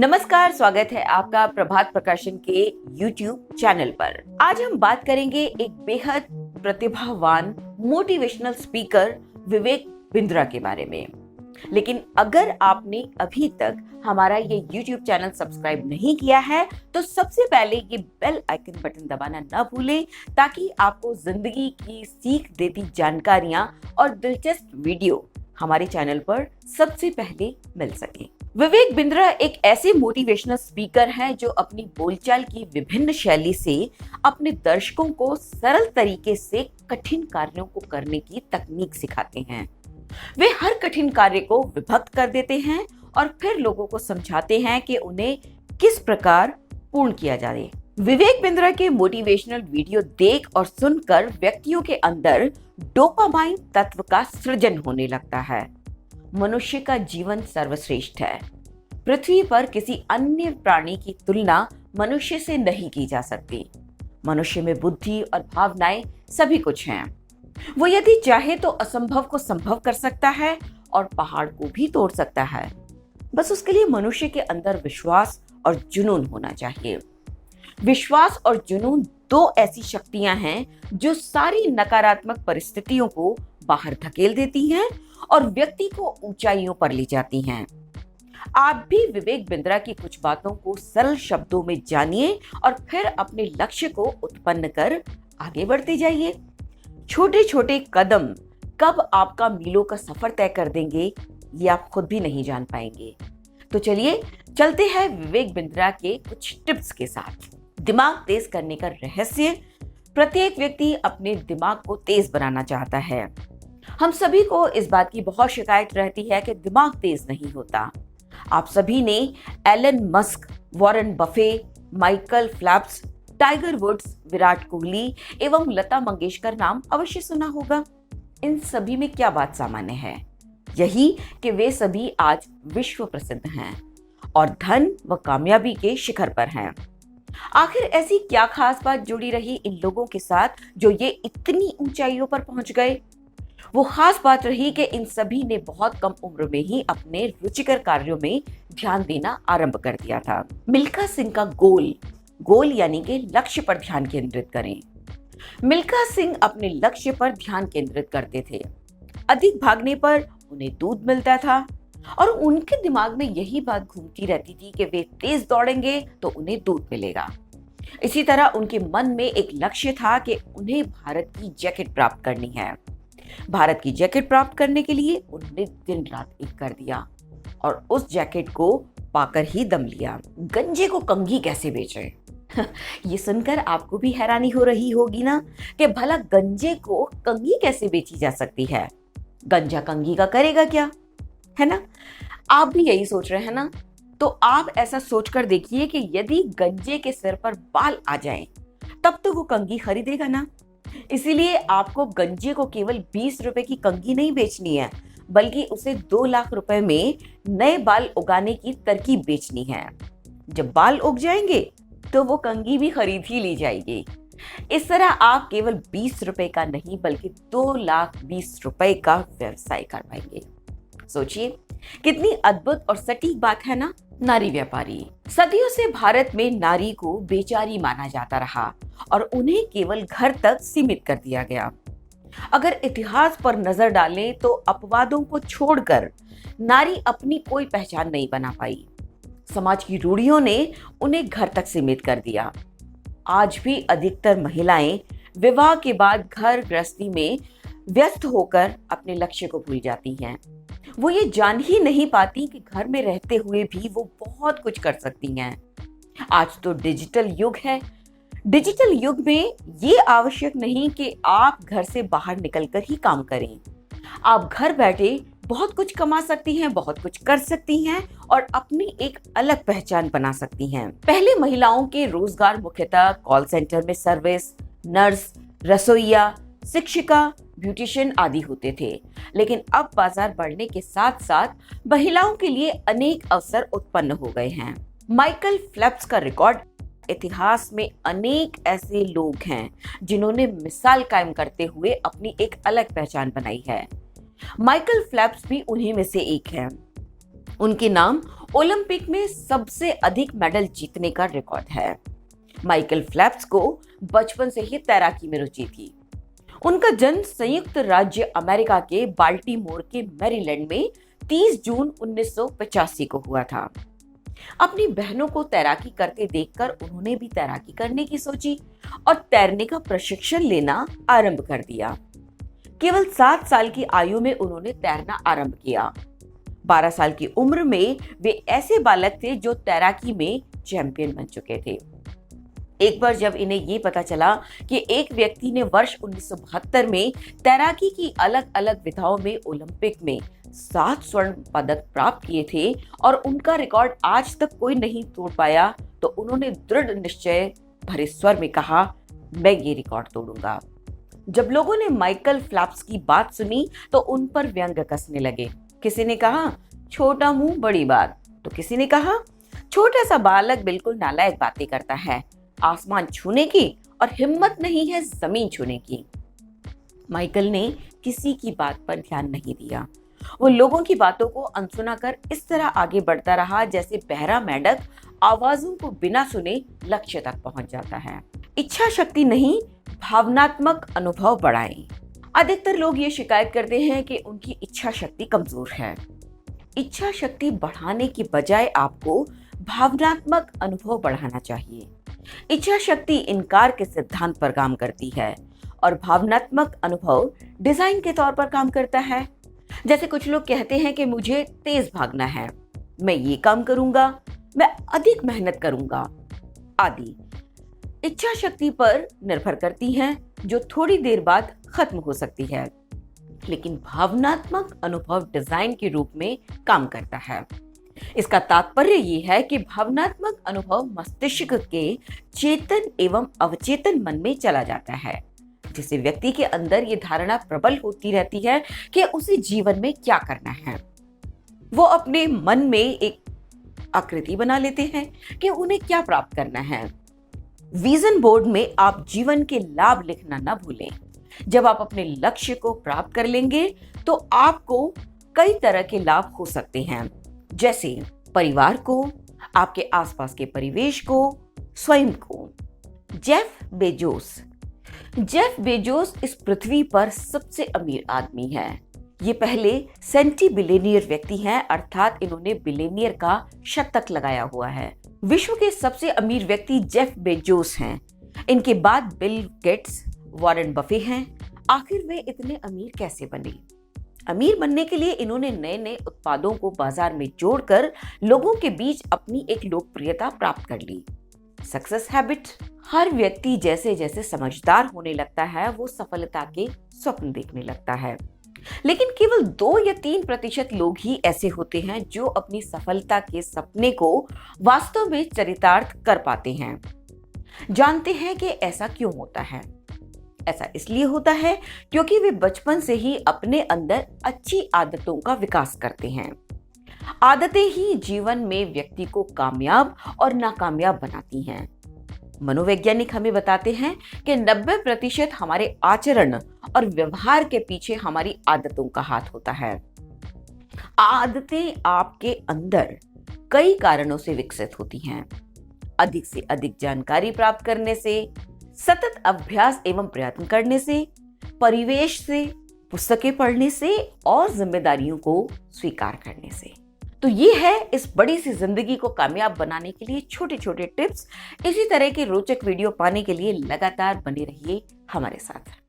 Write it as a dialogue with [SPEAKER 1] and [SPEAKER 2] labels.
[SPEAKER 1] नमस्कार, स्वागत है आपका प्रभात प्रकाशन के YouTube चैनल पर। आज हम बात करेंगे एक बेहद प्रतिभावान मोटिवेशनल स्पीकर विवेक बिंद्रा के बारे में। लेकिन अगर आपने अभी तक हमारा ये YouTube चैनल सब्सक्राइब नहीं किया है तो सबसे पहले ये बेल आइकन बटन दबाना ना भूलें, ताकि आपको जिंदगी की सीख देती जानकारियां और दिलचस्प वीडियो हमारे चैनल पर सबसे पहले मिल सके। विवेक बिंद्रा एक ऐसे मोटिवेशनल स्पीकर हैं जो अपनी बोलचाल की विभिन्न शैली से अपने दर्शकों को सरल तरीके से कठिन कार्यों को करने की तकनीक सिखाते हैं। वे हर कठिन कार्य को विभक्त कर देते हैं और फिर लोगों को समझाते हैं कि उन्हें किस प्रकार पूर्ण किया जाए। विवेक बिंद्रा के मोटिवेशनल वीडियो देख और सुनकर व्यक्तियों के अंदर डोपामाइन तत्व का सृजन होने लगता है। मनुष्य का जीवन सर्वश्रेष्ठ है। पृथ्वी पर किसी अन्य प्राणी की तुलना मनुष्य से नहीं की जा सकती। मनुष्य में बुद्धि और भावनाएं सभी कुछ हैं। वो यदि चाहे तो असंभव को संभव कर सकता है और पहाड़ को भी तोड़ सकता है। बस उसके लिए मनुष्य के अंदर विश्वास और जुनून होना चाहिए। विश्वास और जुनून दो ऐसी शक्तियां हैं जो सारी नकारात्मक परिस्थितियों को बाहर धकेल देती हैं और व्यक्ति को ऊंचाइयों पर ले जाती हैं। आप भी विवेक बिंद्रा की कुछ बातों को सरल शब्दों में जानिए और फिर अपने लक्ष्य को उत्पन्न कर आगे बढ़ते जाइए। छोटे छोटे कदम कब आपका मीलों का सफर तय कर देंगे, ये आप खुद भी नहीं जान पाएंगे। तो चलिए चलते हैं विवेक बिंद्रा के कुछ टिप्स के साथ। दिमाग तेज करने का रहस्य। प्रत्येक व्यक्ति अपने दिमाग को तेज बनाना चाहता है। हम सभी को इस बात की बहुत शिकायत रहती है कि दिमाग तेज नहीं होता। आप सभी ने Elon Musk, Warren Buffett, Michael Phelps, Tiger Woods, Virat Kohli एवं लता मंगेशकर नाम अवश्य सुना होगा। इन सभी में क्या बात सामान्य है? यही कि वे सभी आज विश्व प्रसिद्ध हैं और धन व कामयाबी के शिखर पर हैं। आखिर ऐसी क्या खास बात जुड़ी रही इन लोगों के साथ जो ये इतनी ऊंचाइयों पर पहुंच गए? वो खास बात रही कि इन सभी ने बहुत कम उम्र में ही अपने रुचिकर कार्यों में ध्यान देना आरंभ कर दिया था। मिल्खा सिंह का गोल यानी कि लक्ष्य पर ध्यान केंद्रित करें। मिल्खा सिंह अपने लक्ष्य पर ध्यान केंद्रित करते थे। अधिक भागने पर उन्हें दूध मिलता था और उनके दिमाग में यही बात घूमती रहती थी कि वे तेज दौड़ेंगे तो उन्हें दूध मिलेगा। इसी तरह उनके मन में एक लक्ष्य था कि उन्हें भारत की जैकेट प्राप्त करनी है। भारत की जैकेट प्राप्त करने के लिए उन्होंने दिन रात एक कर दिया और उस जैकेट को पाकर ही दम लिया। गंजे को कंघी कैसे बेचें? ये सुनकर आपको भी हैरानी हो रही होगी ना कि भला गंजे को कंघी कैसे बेची जा सकती है। गंजा कंघी का करेगा क्या, है ना? आप भी यही सोच रहे हैं ना? तो आप ऐसा सोचकर देखिए कि यदि गंजे के सिर पर बाल आ जाएं, तब तो वो कंघी खरीदेगा ना। इसीलिए आपको गंजे को केवल 20 रुपए की कंघी नहीं बेचनी है, बल्कि उसे 2 लाख रुपए में नए बाल उगाने की तरकीब बेचनी है। जब बाल उग जाएंगे तो वो कंघी भी खरीद ही ली जाएगी। इस तरह आप केवल 20 रुपए का नहीं बल्कि 2,20,000 रुपए का व्यवसाय कर पाएंगे। सोचिए कितनी अद्भुत और सटीक बात है ना। नारी व्यापारी। सदियों से भारत में नारी को बेचारी माना जाता रहा और उन्हें केवल घर तक सीमित कर दिया गया। अगर इतिहास पर नजर डालें तो अपवादों को छोड़कर नारी अपनी कोई पहचान नहीं बना पाई। समाज की रूढ़ियों ने उन्हें घर तक सीमित कर दिया। आज भी अधिकतर महिलाएं विवाह के बाद घर गृहस्थी में व्यस्त होकर अपने लक्ष्य को भूल जाती हैं। वो ये जान ही नहीं पाती कि घर में रहते हुए भी वो बहुत कुछ कर सकती हैं। आज तो डिजिटल युग है। डिजिटल युग में ये आवश्यक नहीं कि आप घर से बाहर निकलकर ही काम करें। आप घर बैठे बहुत कुछ कमा सकती हैं, बहुत कुछ कर सकती हैं और अपनी एक अलग पहचान बना सकती हैं। पहले महिलाओं के रोजगार मुख्यतः कॉल सेंटर में सर्विस, नर्स, रसोइया, शिक्षिका, ब्यूटिशियन आदि होते थे। लेकिन अब बाजार बढ़ने के साथ साथ महिलाओं के लिए अनेक अवसर उत्पन्न हो गए हैं। माइकल फेल्प्स का रिकॉर्ड। इतिहास में अनेक ऐसे लोग हैं जिन्होंने मिसाल कायम करते हुए अपनी एक अलग पहचान बनाई है। माइकल फेल्प्स भी उन्हीं में से एक हैं। उनके नाम ओलंपिक में सबसे अधिक मेडल जीतने का रिकॉर्ड है। माइकल फेल्प्स को बचपन से ही तैराकी में रुचि थी। उनका जन्म संयुक्त राज्य अमेरिका के बाल्टीमोर के मैरीलैंड में 30 जून 1985 को हुआ था। अपनी बहनों को तैराकी करते देखकर उन्होंने भी तैराकी करने की सोची और तैरने का प्रशिक्षण लेना आरंभ कर दिया। केवल 7 साल की आयु में उन्होंने तैरना आरंभ किया। 12 साल की उम्र में वे ऐसे बालक थे जो तैराकी में चैंपियन बन चुके थे। एक बार जब इन्हें ये पता चला कि एक व्यक्ति ने वर्ष 1972 में तैराकी की अलग अलग विधाओं में ओलंपिक में 7 स्वर्ण पदक प्राप्त किए थे और उनका रिकॉर्ड आज तक कोई नहीं तोड़ पाया, तो उन्होंने दृढ़ निश्चय भरे स्वर में कहा, मैं ये रिकॉर्ड तोड़ूंगा। जब लोगों ने माइकल फेल्प्स की बात सुनी तो उन पर व्यंग कसने लगे। किसी ने कहा, छोटा मुंह बड़ी बात, तो किसी ने कहा, छोटा सा बालक बिल्कुल नालायक बातें करता है, आसमान छूने की और हिम्मत नहीं है जमीन छूने की। माइकल ने किसी की बात पर ध्यान नहीं दिया। वो लोगों की बातों को अनसुना कर इस तरह आगे बढ़ता रहा जैसे बहरा मेंढक आवाजों को बिना सुने लक्ष्य तक पहुंच जाता है। इच्छा शक्ति नहीं, भावनात्मक अनुभव बढ़ाएं। अधिकतर लोग ये शिकायत करते हैं कि उनकी इच्छा शक्ति कमजोर है। इच्छा शक्ति बढ़ाने की बजाय आपको भावनात्मक अनुभव बढ़ाना चाहिए। इच्छा शक्ति इनकार के सिद्धांत पर काम करती है और भावनात्मक अनुभव डिजाइन के तौर पर काम करता है। जैसे कुछ लोग कहते हैं कि मुझे तेज भागना है, मैं ये काम करूंगा, मैं अधिक मेहनत करूंगा आदि। इच्छा शक्ति पर निर्भर करती हैं, जो थोड़ी देर बाद खत्म हो सकती है, लेकिन भावनात्मक अनुभव डिजाइन के रूप में काम करता है। इसका तात्पर्य ये है कि भावनात्मक अनुभव मस्तिष्क के चेतन एवं अवचेतन मन में चला जाता है, जिससे व्यक्ति के अंदर ये धारणा प्रबल होती रहती है कि उसे जीवन में क्या करना है। वो अपने मन में एक आकृति बना लेते हैं कि उन्हें क्या प्राप्त करना है। विजन बोर्ड में आप जीवन के लाभ लिखना न भूलें। जब आप अपने लक्ष्य को प्राप्त कर लेंगे तो आपको कई तरह के लाभ हो सकते हैं, जैसे परिवार को, आपके आसपास के परिवेश को, स्वयं को। जेफ बेजोस इस पृथ्वी पर सबसे अमीर आदमी है। ये पहले सेंटी बिलियनियर व्यक्ति हैं, अर्थात इन्होंने बिलियनियर का शतक लगाया हुआ है। विश्व के सबसे अमीर व्यक्ति जेफ बेजोस हैं। इनके बाद बिल गेट्स, वॉरेन बफे हैं। आखिर वे इतने अमीर कैसे बने? अमीर बनने के लिए इन्होंने नए नए उत्पादों को बाजार में जोड़कर लोगों के बीच अपनी एक लोकप्रियता प्राप्त कर ली। Success habit. हर व्यक्ति जैसे जैसे समझदार होने लगता है वो सफलता के स्वप्न देखने लगता है, लेकिन केवल 2 या 3% लोग ही ऐसे होते हैं जो अपनी सफलता के सपने को वास्तव में चरितार्थ कर पाते हैं। जानते हैं कि ऐसा क्यों होता है? ऐसा इसलिए होता है क्योंकि वे बचपन से ही अपने अंदर अच्छी आदतों का विकास करते हैं। आदतें ही जीवन में व्यक्ति को कामयाब और नाकामयाब बनाती हैं। मनोवैज्ञानिक हमें बताते हैं कि 90% हमारे आचरण और व्यवहार के पीछे हमारी आदतों का हाथ होता है। आदतें आपके अंदर कई कारणों से विकसित होती हैं। अधिक से अधिक जानकारी प्राप्त करने से, सतत अभ्यास एवं प्रयत्न करने से, परिवेश से, पुस्तकें पढ़ने से और जिम्मेदारियों को स्वीकार करने से। तो ये है इस बड़ी सी जिंदगी को कामयाब बनाने के लिए छोटे छोटे टिप्स। इसी तरह के रोचक वीडियो पाने के लिए लगातार बने रहिए हमारे साथ।